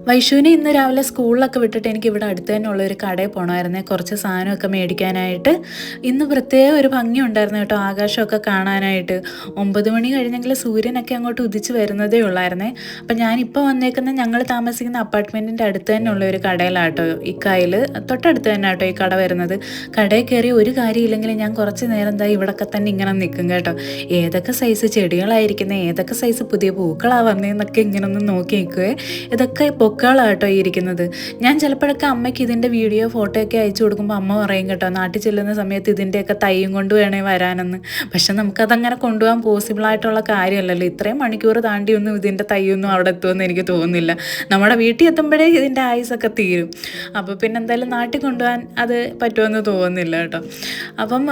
വൈഷുവിനെ ഇന്ന് രാവിലെ സ്കൂളിലൊക്കെ വിട്ടിട്ട് എനിക്ക് ഇവിടെ അടുത്ത് തന്നെയുള്ള ഒരു കടയിൽ പോകണമായിരുന്നേ, കുറച്ച് സാധനമൊക്കെ മേടിക്കാനായിട്ട്. ഇന്ന് പ്രത്യേക ഒരു ഭംഗി ഉണ്ടായിരുന്നു കേട്ടോ, ആകാശമൊക്കെ കാണാനായിട്ട്. 9 മണി കഴിഞ്ഞെങ്കിൽ സൂര്യനൊക്കെ അങ്ങോട്ട് ഉദിച്ച് വരുന്നതേ ഉള്ളായിരുന്നേ. അപ്പം ഞാനിപ്പോൾ വന്നേക്കുന്ന ഞങ്ങൾ താമസിക്കുന്ന അപ്പാർട്ട്മെൻറ്റിൻ്റെ അടുത്ത് തന്നെയുള്ള ഒരു കടയിലാട്ടോ, ഇക്കായിൽ തൊട്ടടുത്ത് തന്നെ കേട്ടോ ഈ കട വരുന്നത്. കടയിൽ കയറി ഒരു കാര്യമില്ലെങ്കിൽ ഞാൻ കുറച്ച് നേരം എന്താ ഇവിടെയൊക്കെ തന്നെ ഇങ്ങനെ നിൽക്കും കേട്ടോ. ഏതൊക്കെ സൈസ് ചെടികളായിരിക്കുന്നത്, ഏതൊക്കെ സൈസ് പുതിയ പൂക്കളാണ് വന്നതെന്നൊക്കെ ഇങ്ങനെ ഒന്ന് നോക്കി നിൽക്കുവേ. ഇതൊക്കെ പൊക്കളാട്ടോ ഇരിക്കുന്നത്. ഞാൻ ചിലപ്പോഴൊക്കെ അമ്മയ്ക്ക് ഇതിൻ്റെ വീഡിയോ ഫോട്ടോ ഒക്കെ അയച്ചു കൊടുക്കുമ്പോൾ അമ്മ പറയും കേട്ടോ, നാട്ടിൽ ചെല്ലുന്ന സമയത്ത് ഇതിൻ്റെയൊക്കെ തയ്യും കൊണ്ട് വേണേ വരാനെന്ന്. പക്ഷെ നമുക്കതങ്ങനെ കൊണ്ടുപോകാൻ പോസിബിളായിട്ടുള്ള കാര്യമല്ലല്ലോ. ഇത്രയും മണിക്കൂർ താണ്ടിയൊന്നും ഇതിൻ്റെ തയ്യൊന്നും അവിടെ എത്തുമെന്ന് എനിക്ക് തോന്നുന്നില്ല. നമ്മുടെ വീട്ടിൽ എത്തുമ്പോഴേ ഇതിൻ്റെ ആയുസൊക്കെ തീരും. അപ്പോൾ പിന്നെ എന്തായാലും നാട്ടിൽ കൊണ്ടുപോകാൻ അത് പറ്റുമെന്ന് തോന്നുന്നില്ല കേട്ടോ. അപ്പം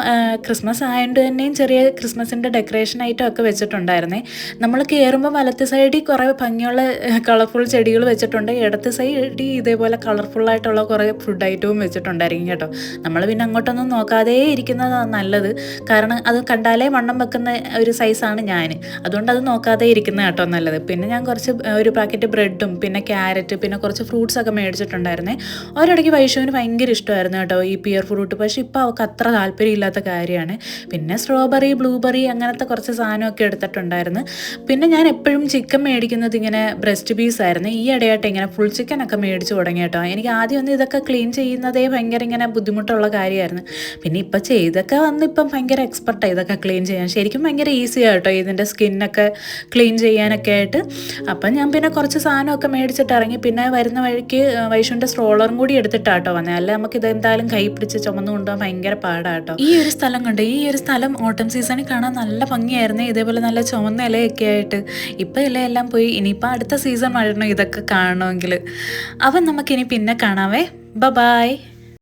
ക്രിസ്മസ് ആയതുകൊണ്ട് തന്നെയും ചെറിയ ക്രിസ്മസിൻ്റെ ഡെക്കറേഷൻ ഐറ്റം ഒക്കെ വെച്ചിട്ടുണ്ടായിരുന്നേ. നമ്മൾ കയറുമ്പോൾ വലത്ത് സൈഡിൽ കുറേ ഭംഗിയുള്ള കളർഫുൾ ചെടികൾ വെച്ചിട്ടുണ്ട്, ഇടത്ത് സൈഡിൽ ഇതേപോലെ കളർഫുള്ളായിട്ടുള്ള കുറേ ഫുഡ് ഐറ്റവും വെച്ചിട്ടുണ്ടായിരിക്കും കേട്ടോ. നമ്മൾ പിന്നെ അങ്ങോട്ടൊന്നും നോക്കാതെ ഇരിക്കുന്നതാണ് നല്ലത്. കാരണം അത് കണ്ടാലേ വണ്ണം വെക്കുന്ന ഒരു സൈസാണ് ഞാൻ, അതുകൊണ്ട് അത് നോക്കാതെ ഇരിക്കുന്നത് കേട്ടോ നല്ലത്. പിന്നെ ഞാൻ കുറച്ച് ഒരു പാക്കറ്റ് ബ്രെഡും പിന്നെ ക്യാരറ്റ് പിന്നെ കുറച്ച് ഫ്രൂട്ട്സൊക്കെ മേടിച്ചിട്ടുണ്ടായിരുന്നേ. ഒരിടയ്ക്ക് വൈഷുവിന് ഭയങ്കര ഇഷ്ടമായിരുന്നു കേട്ടോ ഈ പിയർ ഫ്രൂട്ട്, പക്ഷേ ഇപ്പോൾ അവൾക്ക് അത്ര താല്പര്യമില്ലാത്ത കാര്യമാണ്. പിന്നെ സ്ട്രോബെറി ബ്ലൂബെറി അങ്ങനത്തെ കുറച്ച് സാധനമൊക്കെ എടുത്തിട്ടുണ്ടായിരുന്നു. പിന്നെ ഞാൻ എപ്പോഴും ചിക്കൻ മേടിക്കുന്നത് ഇങ്ങനെ ബ്രസ്റ്റ് പീസ് ആയിരുന്നു. ഈ ഇടയായിട്ട് ഇങ്ങനെ ഫുൾ ചിക്കനൊക്കെ മേടിച്ച് തുടങ്ങി കേട്ടോ. എനിക്ക് ആദ്യം ഒന്ന് ഇതൊക്കെ ക്ലീൻ ചെയ്യുന്നതേ ഭയങ്കര ഇങ്ങനെ ബുദ്ധിമുട്ടുള്ള കാര്യമായിരുന്നു. പിന്നെ ഇപ്പം ചെയ്തൊക്കെ വന്ന് ഇപ്പം ഭയങ്കര എക്സ്പെർട്ടാണ് ഇതൊക്കെ ക്ലീൻ ചെയ്യാൻ. ശരിക്കും ഭയങ്കര ഈസിയാണ് കേട്ടോ ഇതിൻ്റെ സ്കിന്നൊക്കെ ക്ലീൻ ചെയ്യാനൊക്കെ ആയിട്ട്. അപ്പം ഞാൻ പിന്നെ കുറച്ച് സാധനമൊക്കെ മേടിച്ചിട്ട് ഇറങ്ങി. പിന്നെ വരുന്ന വഴിക്ക് വൈഷുവിൻ്റെ സ്ട്രോളറും കൂടി എടുത്തിട്ടാട്ടോ വന്നത്. അല്ല നമുക്ക് ഇതെന്തായാലും കൈ പിടിച്ച് ചുമന്നു കൊണ്ടുപോകാൻ ഭയങ്കര പാടാട്ടോ. ഈ ഒരു സ്ഥലം കണ്ട്, ഈ ഒരു സ്ഥലം ഓട്ടം സീസണിൽ കാണാൻ നല്ല ഭംഗിയായിരുന്നു, ഇതേപോലെ നല്ല ചുമന്ന ഇലയൊക്കെ ആയിട്ട്. ഇപ്പം ഇലയെല്ലാം പോയി, ഇനിയിപ്പോൾ അടുത്ത സീസൺ വരണം ഇതൊക്കെ കാണണമെങ്കിൽ. അപ്പം നമുക്കിനി പിന്നെ കാണാവേ. ബൈ.